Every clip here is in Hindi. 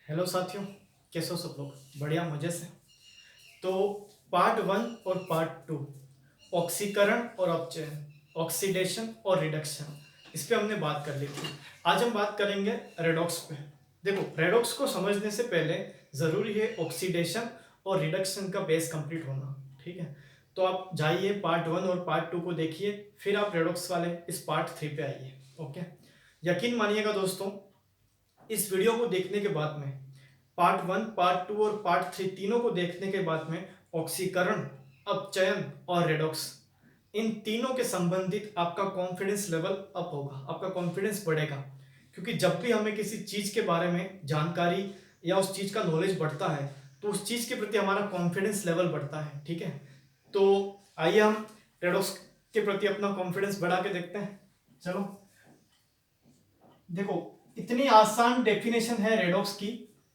हेलो साथियों, कैसे हो सब लोग? बढ़िया, मजे से। तो पार्ट वन और पार्ट टू, ऑक्सीकरण और अपचयन, ऑक्सीडेशन और रिडक्शन, इस पे हमने बात कर ली थी। आज हम बात करेंगे रेडॉक्स पे। देखो, रेडॉक्स को समझने से पहले ज़रूरी है ऑक्सीडेशन और रिडक्शन का बेस कंप्लीट होना। ठीक है, तो आप जाइए पार्ट वन और पार्ट टू को देखिए, फिर आप रेडॉक्स वाले इस पार्ट थ्री पे आइए। ओके, यकीन मानिएगा दोस्तों, इस वीडियो को देखने के बाद में पार्ट वन, पार्ट टू और पार्ट थ्री तीनों को देखने के बाद में ऑक्सीकरण, अपचयन और रेडॉक्स, इन तीनों के संबंधित आपका कॉन्फिडेंस लेवल अप होगा, आपका कॉन्फिडेंस बढ़ेगा। क्योंकि जब भी हमें किसी चीज के बारे में जानकारी या उस चीज का नॉलेज बढ़ता है तो उस चीज के प्रति हमारा कॉन्फिडेंस लेवल बढ़ता है। ठीक है, तो आइए हम रेडॉक्स के प्रति अपना कॉन्फिडेंस बढ़ा के देखते हैं। चलो देखो, इतनी आसान डेफिनेशन है रेडॉक्स की,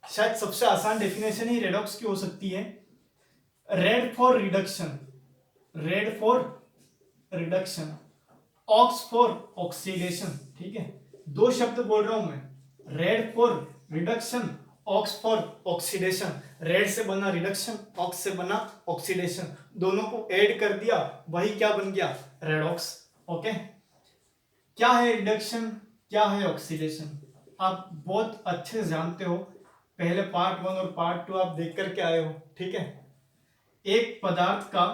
शायद सबसे आसान डेफिनेशन ही रेडॉक्स की हो सकती है। Red for reduction, red for reduction, ox for oxidation. ठीक है, दो शब्द बोल रहा हूं मैं, red for reduction, ox for oxidation. Red से बना रिडक्शन, ऑक्स से बना ऑक्सीडेशन, दोनों को ऐड कर दिया, वही क्या बन गया? रेडॉक्स। ओके, क्या है रिडक्शन, क्या है ऑक्सीडेशन, आप बहुत अच्छे से जानते हो। पहले पार्ट वन और पार्ट टू आप देख करके आए हो। ठीक है, एक पदार्थ का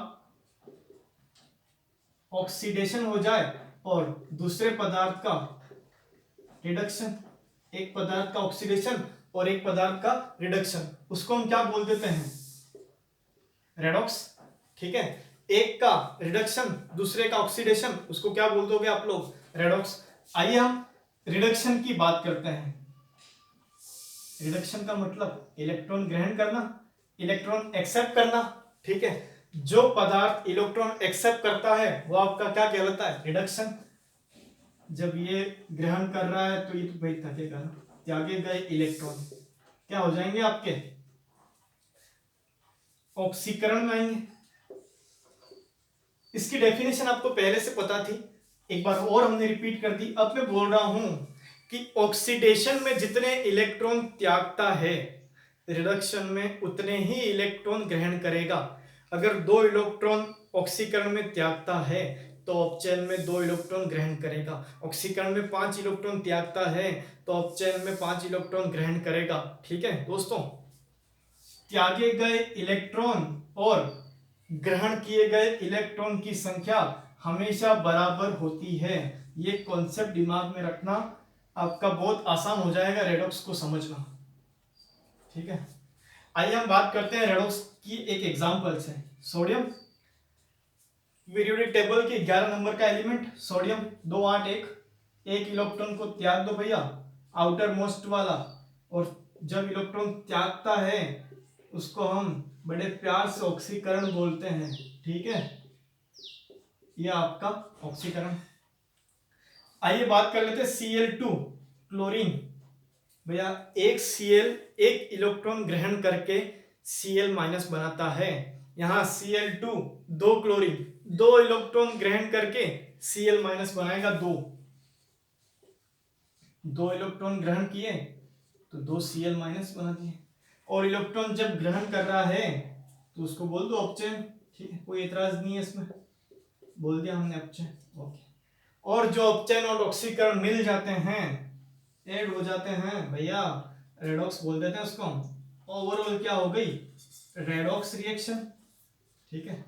ऑक्सीडेशन हो जाए और दूसरे पदार्थ का रिडक्शन, एक पदार्थ का ऑक्सीडेशन और एक पदार्थ का रिडक्शन, उसको हम क्या बोल देते हैं? रेडॉक्स। ठीक है, एक का रिडक्शन दूसरे का ऑक्सीडेशन, उसको क्या बोल दोगे आप लोग? रेडॉक्स। आइए हम रिडक्शन की बात करते हैं। रिडक्शन का मतलब इलेक्ट्रॉन ग्रहण करना, इलेक्ट्रॉन एक्सेप्ट करना। ठीक है, जो पदार्थ इलेक्ट्रॉन एक्सेप्ट करता है वो आपका क्या कहलाता है? रिडक्शन। जब ये ग्रहण कर रहा है तो ये तो भाई थकेगा ना, त्यागे गए इलेक्ट्रॉन क्या हो जाएंगे? आपके ऑक्सीकरण में आएंगे। इसकी डेफिनेशन आपको पहले से पता थी, एक बार और हमने रिपीट कर दी। अब मैं बोल रहा हूं कि ऑक्सीडेशन में जितने इलेक्ट्रॉन त्यागता है, रिडक्शन में उतने ही इलेक्ट्रॉन ग्रहण करेगा। अगर दो इलेक्ट्रॉन ऑक्सीकरण में त्यागता है तो अपचयन में दो इलेक्ट्रॉन ग्रहण करेगा। ऑक्सीकरण में 5 इलेक्ट्रॉन त्यागता है तो अपचयन में 5 इलेक्ट्रॉन ग्रहण करेगा। ठीक है दोस्तों, त्यागे गए इलेक्ट्रॉन और ग्रहण किए गए इलेक्ट्रॉन की संख्या हमेशा बराबर होती है। ये कॉन्सेप्ट दिमाग में रखना, आपका बहुत आसान हो जाएगा रेडॉक्स को समझना। ठीक है, आइए हम बात करते हैं रेडॉक्स की एक एग्जांपल से। सोडियम, पीरियोडिक टेबल के 11 नंबर का एलिमेंट सोडियम 281, एक इलेक्ट्रॉन को त्याग दो भैया, आउटर मोस्ट वाला, और जब इलेक्ट्रॉन त्यागता है उसको हम बड़े प्यार से ऑक्सीकरण बोलते हैं। ठीक है, ये आपका ऑक्सीकरण। आइए बात कर लेते हैं Cl2, क्लोरीन। भैया एक Cl एक इलेक्ट्रॉन ग्रहण करके Cl माइनस बनाता है। यहां Cl2 दो क्लोरीन दो इलेक्ट्रॉन ग्रहण करके Cl माइनस बनाएगा, दो इलेक्ट्रॉन ग्रहण किए तो दो Cl माइनस बना दिए। और इलेक्ट्रॉन जब ग्रहण कर रहा है तो उसको बोल दो अपचयन। ठीक है, कोई एतराज नहीं है इसमें, बोल दिया हमने अपचयन। ओके, और जो अपचयन और ऑक्सीकरण मिल जाते हैं, ऐड हो जाते हैं भैया, रेडॉक्स बोल देते हैं उसको हम। ओवरऑल क्या हो गई? Redox reaction. ठीक है,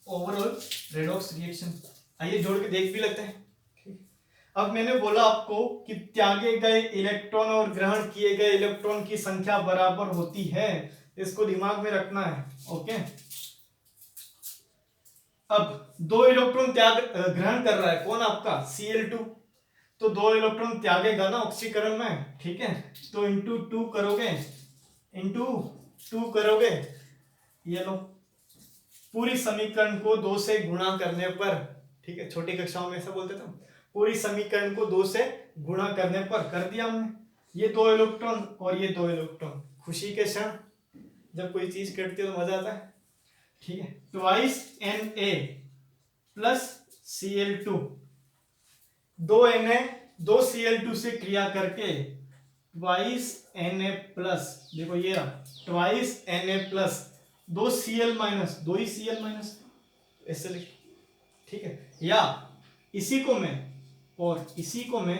ओवरऑल रेडॉक्स रिएक्शन। आइए जोड़ के देख भी लेते हैं। अब मैंने बोला आपको कि त्यागे गए इलेक्ट्रॉन और ग्रहण किए गए इलेक्ट्रॉन की संख्या बराबर होती है, इसको दिमाग में रखना है। ओके, अब दो इलेक्ट्रॉन त्याग ग्रहण कर रहा है कौन? आपका Cl2, तो दो इलेक्ट्रॉन त्यागेगा ना ऑक्सीकरण में। ठीक है, तो इंटू टू करोगे, इंटू टू करोगे, ये लो पूरी समीकरण को दो से गुणा करने पर। ठीक है, छोटी कक्षाओं में ऐसा बोलते थे, पूरी समीकरण को दो से गुणा करने पर कर दिया हमने। ये दो इलेक्ट्रॉन और ये दो इलेक्ट्रॉन, खुशी के क्षण जब कोई चीज कटती है तो मजा आता है। ठीक है, ट्वाइस Na प्लस Cl2, दो Na दो Cl2 से क्रिया करके ट्वाइस Na प्लस, देखो ये रहा twice Na plus 2Cl minus, 2 ही Cl माइनस ऐसे लिख, ठीक है। या इसी को मैं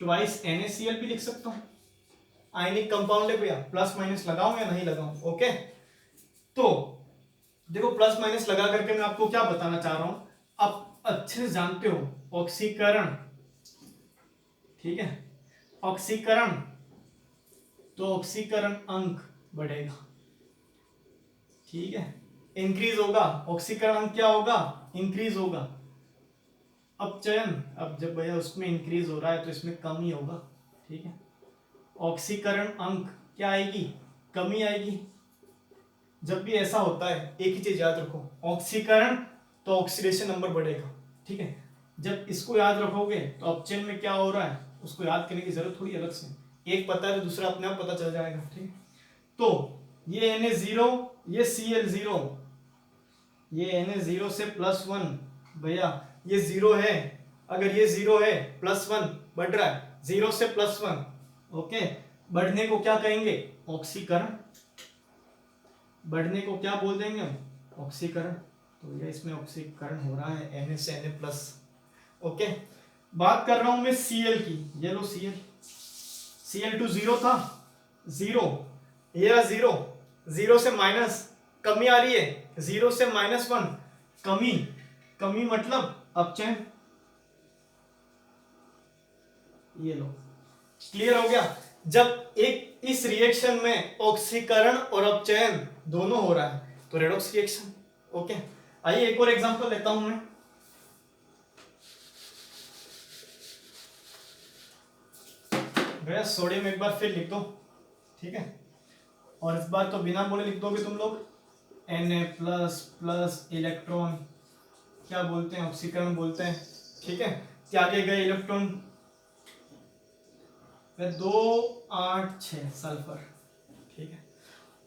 ट्वाइस NaCl भी लिख सकता हूं। आयनिक कंपाउंड है भैया, प्लस माइनस लगाऊं या नहीं लगाऊं, ओके। तो देखो प्लस माइनस लगा करके मैं आपको क्या बताना चाह रहा हूं, आप अच्छे से जानते हो ऑक्सीकरण, ठीक है। ऑक्सीकरण, तो ऑक्सीकरण अंक बढ़ेगा, ठीक है, इंक्रीज होगा। ऑक्सीकरण अंक क्या होगा, इंक्रीज होगा। अपचयन, अब जब भैया उसमें इंक्रीज हो रहा है तो इसमें कमी होगा, ठीक है। ऑक्सीकरण अंक क्या आएगी, कमी आएगी। जब भी ऐसा होता है एक ही चीज याद रखो, ऑक्सीकरण तो ऑक्सीडेशन नंबर बढ़ेगा, ठीक है। जब इसको याद रखोगे तो अपचयन में क्या हो रहा है उसको याद करने की जरूरत थोड़ी अलग से, एक पता है तो दूसरा अपने आप पता चल जाएगा, ठीक है। तो ये Na0, ये Cl0, ये Na0 से +1, भैया ये 0 है, अगर ये 0 है +1 बढ़ रहा है, 0 से +1, ओके। बढ़ने को क्या कहेंगे, ऑक्सीकरण। बढ़ने को क्या बोल देंगे हम, ऑक्सीकरण। तो ये इसमें ऑक्सीकरण हो रहा है Na से Na प्लस, ओके। बात कर रहा हूं मैं Cl की, ये लो Cl2 0 था, 0, ये रहा 0, 0 से माइनस, कमी आ रही है, 0 से -1, कमी, कमी मतलब अपचयन, ये लो, क्लियर हो गया। जब एक इस रिएक्शन में ऑक्सीकरण और अपचयन दोनों हो रहा है तो रेडॉक्स रिएक्शन, ओके। आइए एक और एग्जांपल लेता हूं मैं, भैया सोडियम एक बार फिर लिख दो, ठीक है। और इस बार तो बिना बोले लिख दोगे तुम लोग, Na प्लस प्लस इलेक्ट्रॉन, क्या बोलते हैं, ऑक्सीकरण बोलते हैं, ठीक है। त्यागे गए इलेक्ट्रॉन 2 8 6 सल्फर, ठीक है।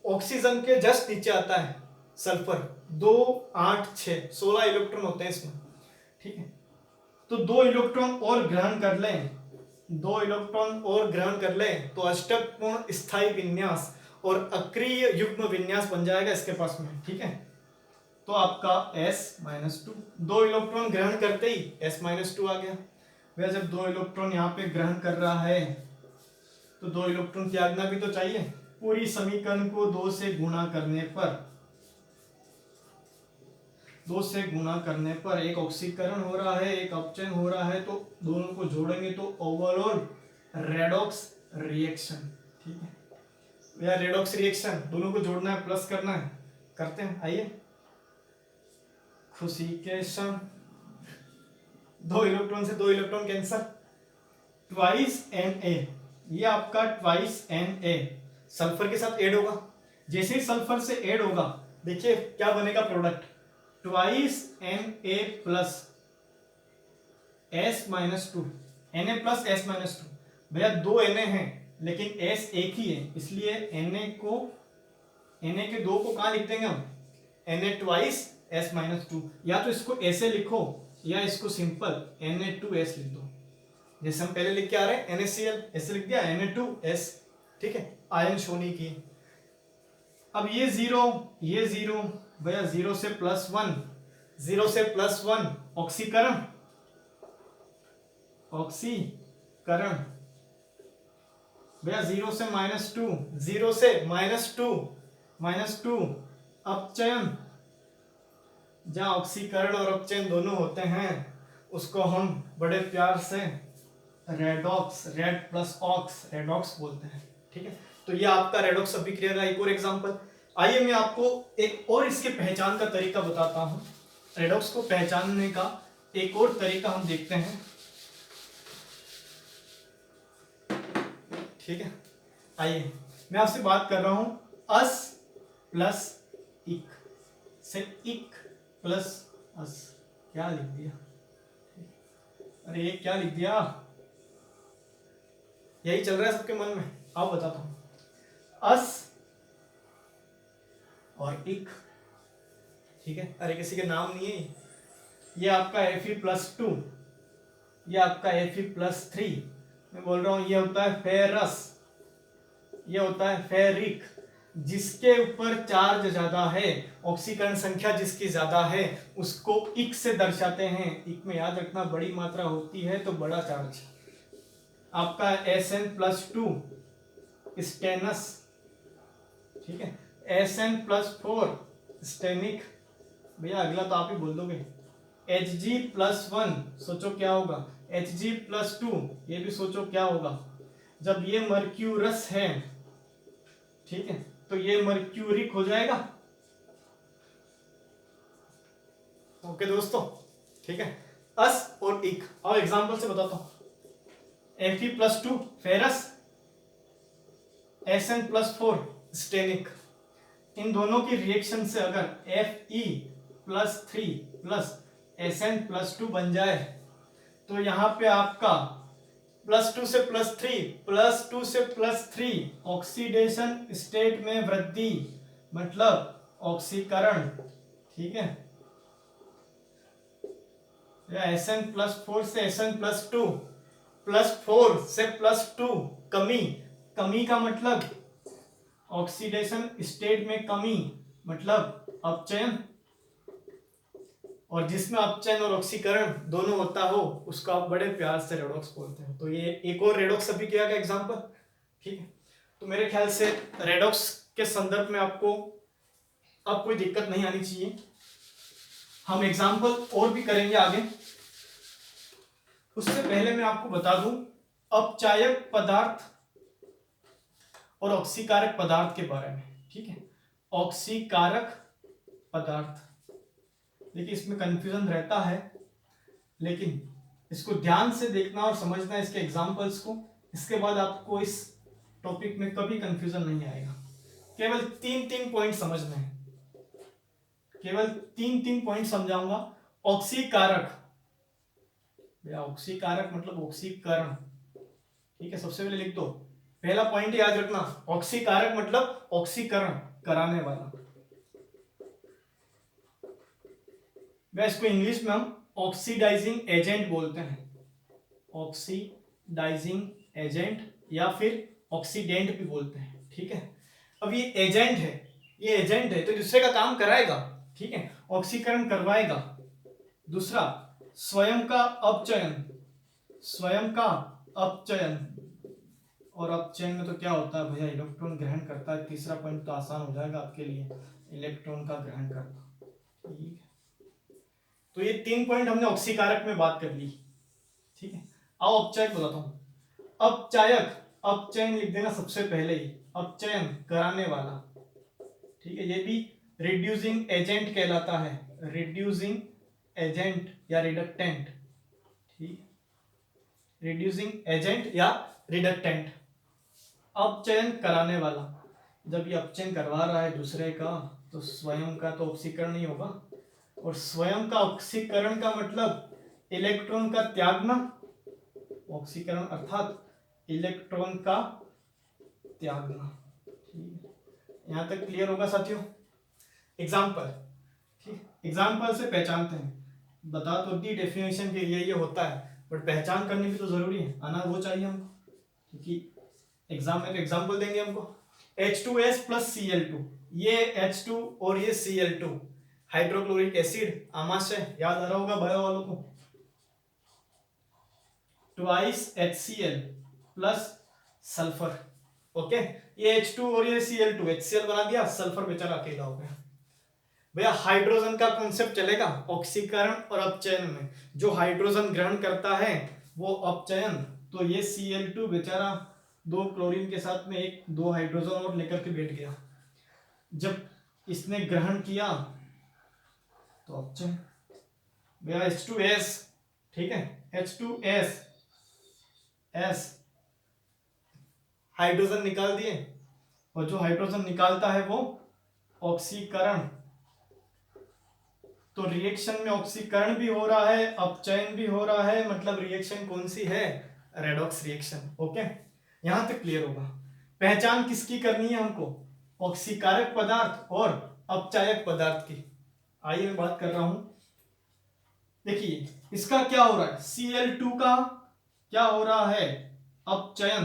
ऑक्सीजन के जस्ट नीचे आता है सल्फर, 2 8 6 16 इलेक्ट्रॉन होते हैं इसमें, ठीक है। तो 2 इलेक्ट्रॉन और ग्रहण कर लें, 2 इलेक्ट्रॉन और ग्रहण कर लें तो अष्टक पूर्ण स्थायी विन्यास और अक्रिय युग्म विन्यास बन जाएगा इसके पास में, ठीक है। तो आपका S-2, 2 इलेक्ट्रॉन ग्रहण करते ही S-2 आ गया। वह जब 2 इलेक्ट्रॉन यहाँ पे ग्रहण कर रहा है तो 2 इलेक्ट्रॉन त्यागना भी तो चाहिए। पूरी समीकरण को 2 से गुणा करने पर, 2 से गुणा करने पर एक ऑक्सीकरण हो रहा है, एक अपचयन हो रहा है, तो दोनों को जोड़ेंगे तो ओवरऑल रेडॉक्स रिएक्शन, ठीक है। या रेडॉक्स रिएक्शन दोनों को जोड़ना है, प्लस करना है, करते हैं। आइए, खुशी के क्षण, 2 इलेक्ट्रॉन से 2 इलेक्ट्रॉन कैंसर, ट्वाइस Na, ये आपका ट्वाइस Na सल्फर के साथ ऐड होगा। जैसे ही सल्फर से ऐड होगा देखिए क्या बनेगा product, twice Na plus S-2, Na plus S-2। भैया 2 Na है लेकिन S एक ही है, इसलिए Na के 2 को कहाँ लिख देंगे हम, Na ट्वाइस S-2। या तो इसको ऐसे लिखो या इसको सिंपल Na2S लिख दो, जैसे हम पहले लिख के आ रहे हैं NaCl, ऐसे लिख दिया Na2S, ठीक है। आयन शो नहीं किए। अब ये 0, ये 0, भैया 0 से +1, 0 से +1 ऑक्सीकरण, ऑक्सीकरण, भैया 0 से -2, 0 से -2 अपचयन। जहां ऑक्सीकरण और अपचयन दोनों होते हैं उसको हम बड़े प्यार से redox, red plus ox, redox बोलते हैं, ठीक है। तो ये आपका रेडॉक्स अभिक्रिया का एक और एग्जांपल। आइए मैं आपको एक और इसके पहचान का तरीका बताता हूं। रेडॉक्स को पहचानने का एक और तरीका हम देखते हैं, ठीक है। आइए मैं आपसे बात कर रहा हूं अस प्लस इक से इक प्लस अस, क्या लिख दिया, अरे ये क्या लिख दिया, यही चल रहा है सबके मन में, आओ बताता हूं। अस और इक, ठीक है। अरे किसी के नाम नहीं है, ये आपका Fe+2, ये आपका Fe+3, मैं बोल रहा हूं ये होता है फेरस, ये होता है फेरिक। जिसके ऊपर चार्ज ज्यादा है, ऑक्सीकरण संख्या जिसकी ज्यादा है, उसको इक से दर्शाते हैं। इक में याद रखना बड़ी मात्रा होती है तो बड़ा चार्ज। आपका Sn+2 स्टेनस, ठीक है, Sn+4 स्टेनिक। भैया अगला तो आप ही बोल दोगे। Hg+1 सोचो क्या होगा, Hg+2 ये भी सोचो क्या होगा। जब ये मर्क्यूरस है, ठीक है, तो ये मर्क्यूरिक हो जाएगा। ओके दोस्तों, ठीक है। अस और इक, और एग्जांपल से बताता हूं। Fe+2 ferrous, Sn+4 Stenik. इन दोनों की रिएक्शन से अगर Fe+3 प्लस Sn+2 बन जाए तो यहां पे आपका +2 से +3, +2 से +3 ऑक्सीडेशन स्टेट में वृद्धि, मतलब ऑक्सीकरण, ठीक है। Sn+4 से Sn+2, +4 से +2 कमी, कमी का मतलब ऑक्सीडेशन स्टेट में कमी, मतलब अपचयन। और जिसमें अपचयन और ऑक्सीकरण दोनों होता हो उसको आप बड़े प्यार से रेडॉक्स बोलते हैं। तो ये एक और रेडॉक्स अभी किया गया एग्जांपल, ठीक है। तो मेरे ख्याल से रेडॉक्स के संदर्भ में आपको अब कोई दिक्कत नहीं आनी चाहिए। हम एग्जांपल और भी करेंगे आगे। उससे पहले मैं आपको बता दूं अपचायक पदार्थ और ऑक्सीकारक पदार्थ के बारे में, ठीक है। ऑक्सीकारक पदार्थ, देखिए इसमें कंफ्यूजन रहता है, लेकिन इसको ध्यान से देखना और समझना इसके एग्जांपल्स को। इसके बाद आपको इस टॉपिक में कभी कंफ्यूजन नहीं आएगा। केवल तीन तीन पॉइंट समझने हैं, केवल तीन तीन पॉइंट समझाऊंगा। ऑक्सीकारक, ऑक्सीकारक मतलब ऑक्सीकरण, ठीक है। सबसे पहले लिख दो, पहला पॉइंट याद रखना, ऑक्सीकारक मतलब ऑक्सीकरण कराने वाला। इसको इंग्लिश में हम ऑक्सीडाइजिंग एजेंट बोलते हैं, ऑक्सीडाइजिंग एजेंट या फिर ऑक्सीडेंट भी बोलते हैं, ठीक है। अब ये एजेंट है, ये एजेंट है तो दूसरे का काम कराएगा, ठीक है, ऑक्सीकरण करवाएगा। दूसरा, स्वयं का अपचयन, स्वयं का अपचयन, और अपचयन में तो क्या होता है भैया, इलेक्ट्रॉन ग्रहण करता है। तीसरा पॉइंट तो आसान हो जाएगा आपके लिए, इलेक्ट्रॉन का ग्रहण करना, ठीक है। तो ये तीन पॉइंट हमने ऑक्सीकारक में बात कर ली, ठीक है। आओ अपचायक बताता हूं। अपचायक, अपचयन लिख देना सबसे पहले ही, अपचयन कराने वाला, ठीक है। ये भी रिड्यूसिंग एजेंट कहलाता है, रिड्यूसिंग एजेंट या रिडक्टेंट, ठीक, रिड्यूसिंग एजेंट या रिडक्टेंट। अपचयन कराने वाला, जब ये अपचयन करवा रहा है दूसरे का तो स्वयं का तो ऑक्सीकरण नहीं होगा, और स्वयं का ऑक्सीकरण का मतलब इलेक्ट्रॉन का त्यागना, ऑक्सीकरण अर्थात इलेक्ट्रॉन का त्यागना, ठीक है। यहां तक क्लियर होगा साथियों। एग्जाम्पल, ठीक, एग्जाम्पल से पहचानते हैं। बता तो दी डेफिनेशन के लिए ये होता है, बट पहचान करनी भी तो जरूरी है, आना वो चाहिए हमको, क्योंकि एग्जाम में तो एग्जाम्पल देंगे हमको। H2S प्लस Cl2, ये H2 और ये Cl2 हाइड्रोक्लोरिक एसिड, आमाशय याद आ रहा होगा बायो वालों को। Twice HCl plus sulphur, okay. ये H2 और ये Cl2, HCl बना दिया, सल्फर बेचारा अकेला हो गया। भैया हाइड्रोजन का कॉन्सेप्ट चलेगा ऑक्सीकरण और अपचयन में। जो हाइड्रोजन ग्रहण करता है वो अपचयन, तो ये Cl2 बेचारा दो क्लोरीन के साथ में एक दो हाइड्रोजन और लेकर के बैठ गया। जब इसने ग्रहण किया तो अपचयन। भैया H2S, ठीक है, H2S हाइड्रोजन निकाल दिए, और जो हाइड्रोजन निकालता है वो ऑक्सीकरण। तो रिएक्शन में ऑक्सीकरण भी हो रहा है, अपचयन भी हो रहा है, मतलब रिएक्शन कौन सी है, रेडॉक्स रिएक्शन, ओके। यहां तक क्लियर होगा। पहचान किसकी करनी है हमको, ऑक्सीकारक पदार्थ और अपचायक पदार्थ की। आइए मैं बात कर रहा हूं। देखिए इसका क्या हो रहा है, Cl2 का क्या हो रहा है, अपचयन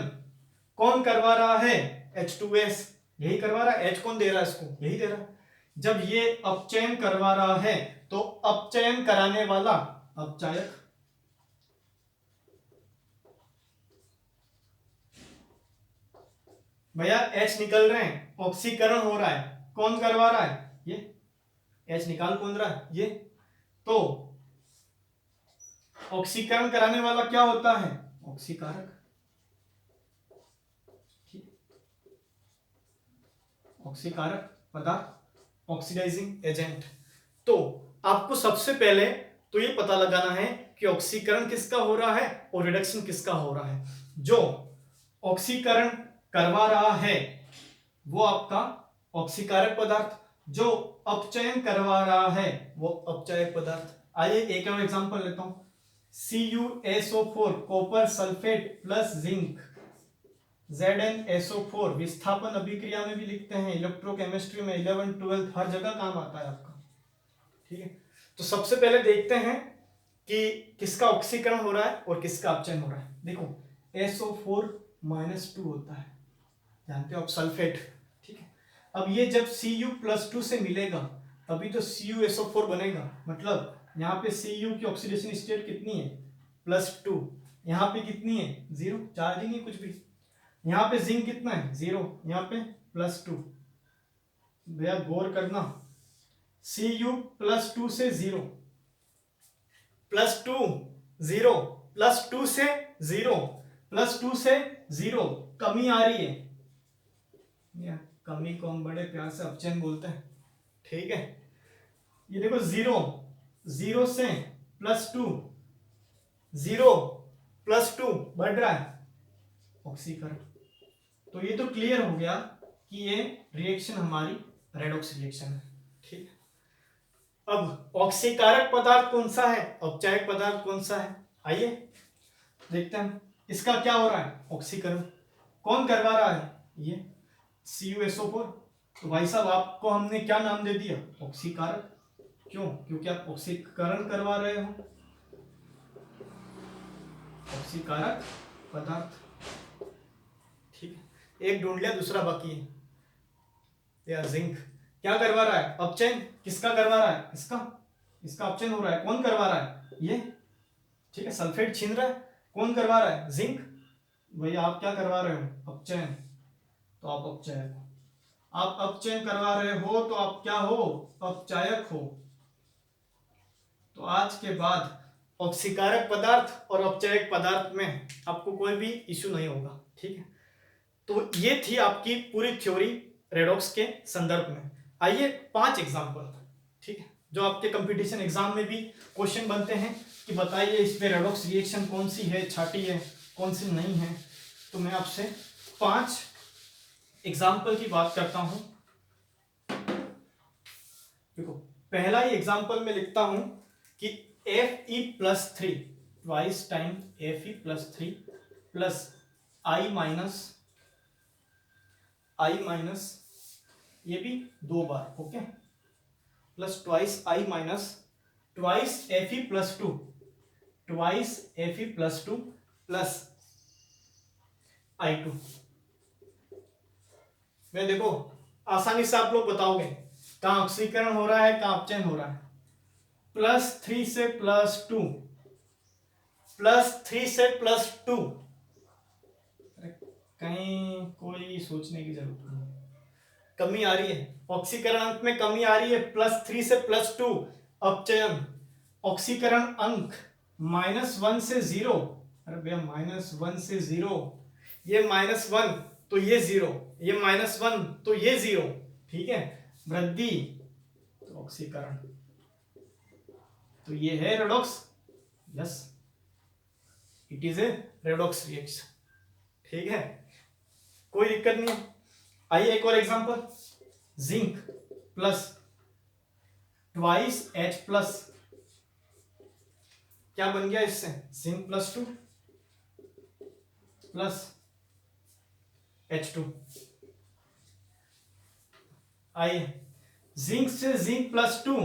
कौन करवा रहा है? H2S यही करवा रहा है। H कौन दे रहा है इसको? यही दे रहा है। जब ये अपचयन करवा रहा है तो अपचयन कराने वाला अपचायक, भैया H निकल रहे हैं, ऑक्सीकरण हो रहा है, कौन करवा रहा है? ये H निकाल कौन रहा है? ये। तो ऑक्सीकरण कराने वाला क्या होता है? ऑक्सीकारक। ऑक्सीकारक पदार्थ, ऑक्सीडाइजिंग एजेंट। तो आपको सबसे पहले तो ये पता लगाना है कि ऑक्सीकरण किसका हो रहा है और रिडक्शन किसका हो रहा है। जो ऑक्सीकरण करवा रहा है वो आपका ऑक्सीकारक पदार्थ, जो अपचयन करवा रहा है वो अपचायक पदार्थ। आइए एक और एग्जांपल लेता हूं। CuSO4 copper sulphate plus zinc ZnSO4 विस्थापन अभिक्रिया में भी लिखते हैं, इलेक्ट्रोकेमिस्ट्री में 11 12 हर जगह काम आता है आपका। ठीक है, तो सबसे पहले देखते हैं कि किसका ऑक्सीकरण हो रहा है और किसका अपचयन हो रहा है। देखो SO4-2 होता है, जानते हो आप, सल्फेट। ठीक है, अब ये जब Cu+2 से मिलेगा तभी तो CuSO4 बनेगा। मतलब यहाँ पे Cu की ऑक्सीडेशन स्टेट कितनी है? +2। यहाँ पे कितनी है? 0, चार्ज ही नहीं कुछ भी। यहाँ पे जिंक कितना है? 0, यहाँ पे +2। भैया गौर करना, Cu+2 से 0, +2 0, +2 से 0, +2 से 0, कमी आ रही है। कमी को हम बड़े प्यार से अपचयन बोलते हैं। ठीक है, ये देखो 0, 0 से +2, 0 +2 बढ़ रहा है, ऑक्सीकरण। तो ये तो क्लियर हो गया कि ये रिएक्शन हमारी रेडॉक्स रिएक्शन है। ठीक है, अब ऑक्सीकारक पदार्थ कौन सा है, अपचायक पदार्थ कौन सा है? आइए देखते हैं। इसका क्या हो रहा है? ऑक्सीकरण। कौन करवा रहा है? ये CuSO4। तो भाई साहब आपको हमने क्या नाम दे दिया? ऑक्सीकारक। क्यों? क्योंकि आप ऑक्सीकरण करवा रहे हो। ऑक्सीकारक पदार्थ। ठीक है, एक ढूंढ लिया, दूसरा बाकी है। या जिंक क्या करवा रहा है? अपचयन। किसका करवा रहा है? इसका अपचयन हो रहा है। कौन करवा रहा है? ये। ठीक है, सल्फेट छीन रहा है, कौन करवा रहा है? जिंक। भैया आप क्या करवा रहे हो? अपचयन। तो आप अपचायक हो। आप अपचयन करवा रहे हो तो आप क्या हो? अपचायक हो। तो आज के बाद ऑक्सीकारक पदार्थ और अपचायक पदार्थ में आपको कोई भी इश्यू नहीं होगा। ठीक है, तो ये थी आपकी पूरी थ्योरी रेडॉक्स के संदर्भ में। आइए 5 एग्जांपल, ठीक है, जो आपके कंपटीशन एग्जाम में भी क्वेश्चन बनते हैं कि बताइए इसमें रेडॉक्स रिएक्शन कौन सी है, छाटी है, कौन सी नहीं है। तो मैं आपसे 5 एग्जाम्पल की बात करता हूं। देखो पहला ही एग्जाम्पल में लिखता हूं कि Fe+3 twice time Fe+3 plus I minus ये भी 2 बार, okay, plus twice I minus twice Fe+2 plus I2। मैं देखो आसानी से आप लोग बताओगे कहां ऑक्सीकरण हो रहा है, कहां अपचयन हो रहा है। +3 से +2, +3 से +2, कहीं कोई सोचने की जरूरत नहीं। कमी आ रही है, ऑक्सीकरण अंक में कमी आ रही है। +3 से +2 अपचयन। ऑक्सीकरण अंक -1 से 0, अरे भैया -1 से 0, ये -1 तो ये 0, ये -1 तो ये 0। ठीक है, वृद्धि तो ऑक्सीकरण, तो ये है redox. Yes, it is a redox reaction. ठीक है, कोई दिक्कत नहीं है। आइए एक और example, zinc plus twice H+, क्या बन गया इससे? Zinc +2 plus H2। आइए जिंक से जिंक +2,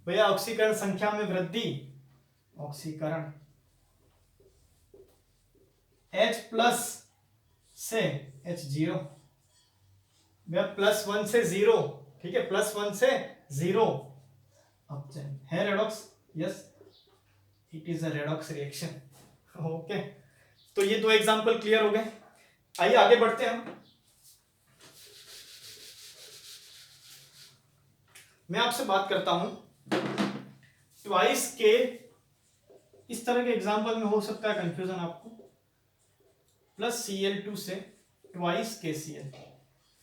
भैया ऑक्सीकरण संख्या में वृद्धि, ऑक्सीकरण H प्लस से H0, +1 से 0, ठीक है, +1 से 0 अपचयन है redox, yes it is a redox reaction. Okay, तो ये दो एग्जांपल क्लियर हो गए। आइए आगे बढ़ते हैं हम। मैं आपसे बात करता हूं ट्वाइस के, इस तरह के एग्जांपल में हो सकता है कंफ्यूजन आपको, +Cl2 से twice KCl,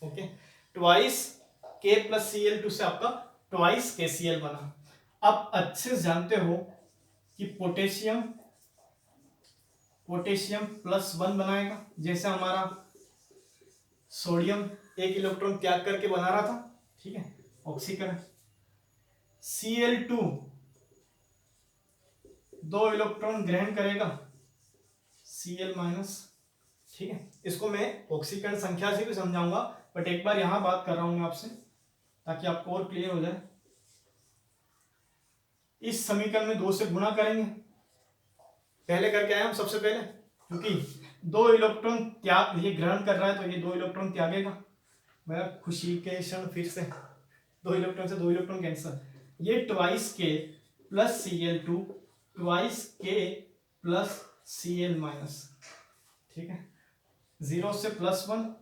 okay, twice K plus Cl2 से आपका ट्वाइस KCl बना। आप अच्छे से जानते हो कि पोटेशियम +1 बनाएगा, जैसे हमारा सोडियम एक इलेक्ट्रॉन त्याग करके बना रहा था, ठीक है, ऑक्सीकरण। Cl2 2 इलेक्ट्रॉन ग्रहण करेगा, Cl-, ठीक है, इसको मैं ऑक्सीकरण संख्या से भी समझाऊंगा, बट एक बार यहां बात कर रहा हूं मैं आपसे ताकि आपको और क्लियर हो जाए। इस समीकरण में 2 से गुणा करेंगे, पहले करके आए हम सबसे पहले, क्योंकि 2 इलेक्ट्रॉन त्याग, ये ग्रहण कर रहा है तो ये 2 इलेक्ट्रॉन त्यागेगा। मेरा खुशी के क्षण फिर से 2 इलेक्ट्रॉन से 2 इलेक्ट्रॉन कैंसिल, ये ट्वाइस के प्लस Cl2 ट्वाइस के प्लस Cl-, ठीक है, 0 से +1,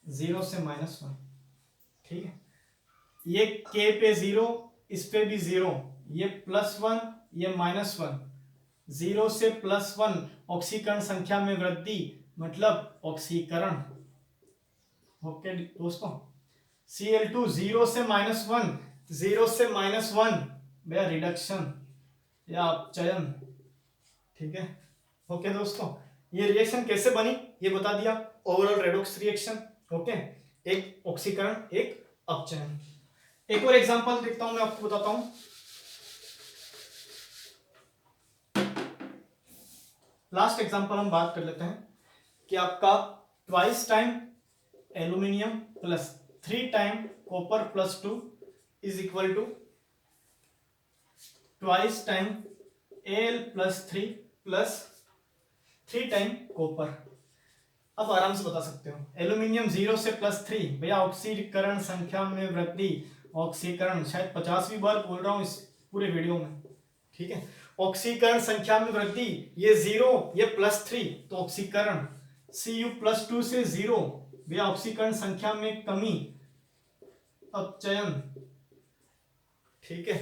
0 से -1, ठीक है, ये K पे 0, इस पे भी 0, ये +1 ये -1, 0 से +1 ऑक्सीकरण संख्या में वृद्धि मतलब ऑक्सीकरण। ओके दोस्तों, Cl2 0 से -1, 0 से -1 वह रिडक्शन या अपचयन, ठीक है। ओके दोस्तों, ये रिएक्शन कैसे बनी ये बता दिया, ओवरऑल रेडॉक्स रिएक्शन, ओके, एक ऑक्सीकरण एक अपचयन। एक और एग्जांपल देखता हूं, मैं आपको बताता हूं। लास्ट एग्जांपल हम बात कर लेते हैं कि आपका twice time aluminium plus 3 time copper +2 is equal to twice time Al +3 +3 time copper. अब आराम से बता सकते हो, एल्यूमिनियम 0 से +3, भैया ऑक्सीकरण संख्या में वृद्धि, ऑक्सीकरण शायद 50वीं बार बोल रहा हूं इस पूरे वीडियो में, ठीक है, ऑक्सीकरण संख्या में वृद्धि, ये 0 ये +3 तो ऑक्सीकरण, Cu+2 से 0, भैया ऑक्सीकरण संख्या में कमी, अपचयन, ठीक है,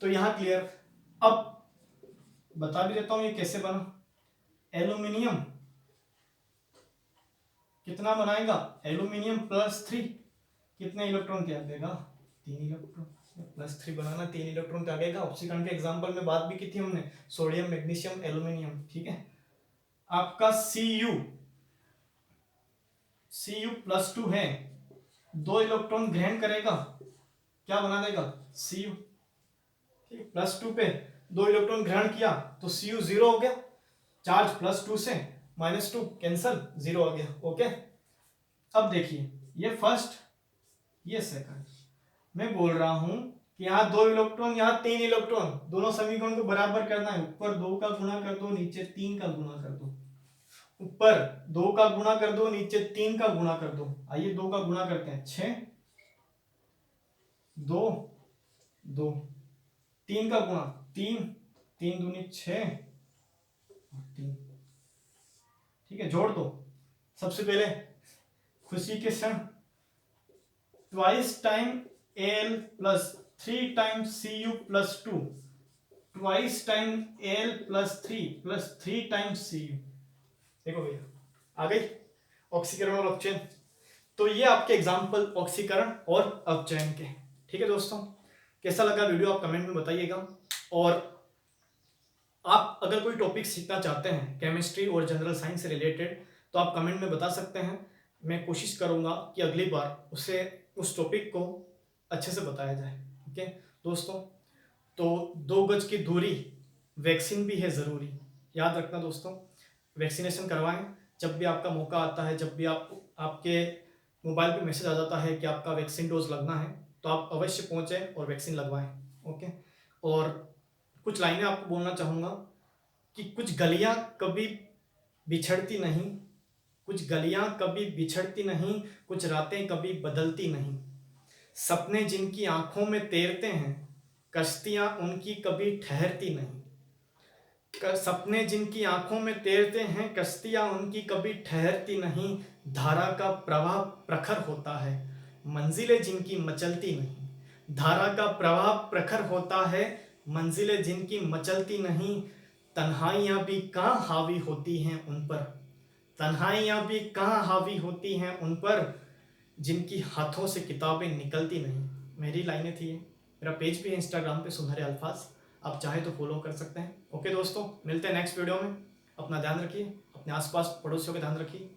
तो यहां क्लियर। अब बता भी देता हूं ये कैसे बना। एल्यूमिनियम कितना बनाएगा, एल्यूमिनियम +3 कितने इलेक्ट्रॉन त्याग देगा, 3 इलेक्ट्रॉन, +3 बनाना 3 इलेक्ट्रॉन त्यागेगा। ऑक्सीकरण के एग्जांपल में बात भी की थी हमने, सोडियम मैग्नीशियम एल्यूमिनियम, ठीक है। आपका Cu+2 है, 2 इलेक्ट्रॉन ग्रहण करेगा, क्या बना देगा, Cu, ठीक, +2 पे 2 इलेक्ट्रॉन ग्रहण किया तो Cu 0 हो गया, चार्ज +2 से -2 कैंसल, 0 आ गया, ओके। अब देखिए, ये फर्स्ट ये सेकंड, मैं बोल रहा हूं कि यहाँ 2 इलेक्ट्रॉन यहाँ 3 इलेक्ट्रॉन, दोनों समीकरण को बराबर करना है, ऊपर 2 का गुणा कर दो नीचे 3 का गुणा कर दो, ऊपर 2 का गुणा कर दो नीचे 3 का गुणा कर दो। आइए 2 का गुणा करते हैं, 6 2 2, 3 का गुणा 3 3 दूनी 6 और 3, ठीक है, जोड़ दो। सबसे पहले खुशी के क्षण, twice time Al plus 3 time Cu+2 twice time Al +3 3 time Cu। देखो भैया आ गई ऑक्सीकरण और अपचयन। तो ये आपके एग्जाम्पल ऑक्सीकरण और अपचयन के, ठीक है दोस्तों। कैसा लगा वीडियो आप कमेंट में बताइएगा, और आप अगर कोई टॉपिक सीखना चाहते हैं केमिस्ट्री और जनरल साइंस से रिलेटेड तो आप कमेंट में बता सकते हैं, मैं कोशिश करूंगा कि अगली बार उसे उस टॉपिक को अच्छे से बताया जाए, ओके दोस्तों। तो 2 गज की दूरी, वैक्सीन भी है ज़रूरी, याद रखना दोस्तों, वैक्सीनेशन करवाएं। जब भी आपका मौका आता है, जब भी आपके मोबाइल पे मैसेज आ जाता है कि आपका वैक्सीन डोज लगना है, तो आप अवश्य पहुंचें और वैक्सीन लगवाएं, ओके। और कुछ लाइनें आपको बोलना चाहूँगा कि कुछ गलियां कभी बिछड़ती नहीं, कुछ गलियां कभी बिछड़ती नहीं, कुछ रातें कभी बदलती नहीं। सपने जिनकी आंखों में तैरते हैं, कश्तियां उनकी कभी ठहरती नहीं। सपने जिनकी आंखों में तैरते हैं, कश्तियां उनकी कभी ठहरती नहीं। धारा का प्रवाह प्रखर होता है, मंजिलें जिनकी मचलती नहीं। धारा का प्रवाह प्रखर होता है, मंजिलें जिनकी मचलती नहीं। तन्हाइयां भी कहाँ हावी होती हैं उन पर, तन्हाइयां भी कहाँ हावी होती हैं उन पर, जिनकी हाथों से किताबें निकलती नहीं। मेरी लाइनें थी ये। मेरा पेज भी है इंस्टाग्राम पे, सुनहरे अल्फाज, आप चाहे तो फॉलो कर सकते हैं। ओके दोस्तों, मिलते हैं नेक्स्ट वीडियो में। अपना ध्यान रखिए, अपने आसपास पड़ोसियों का ध्यान रखिए।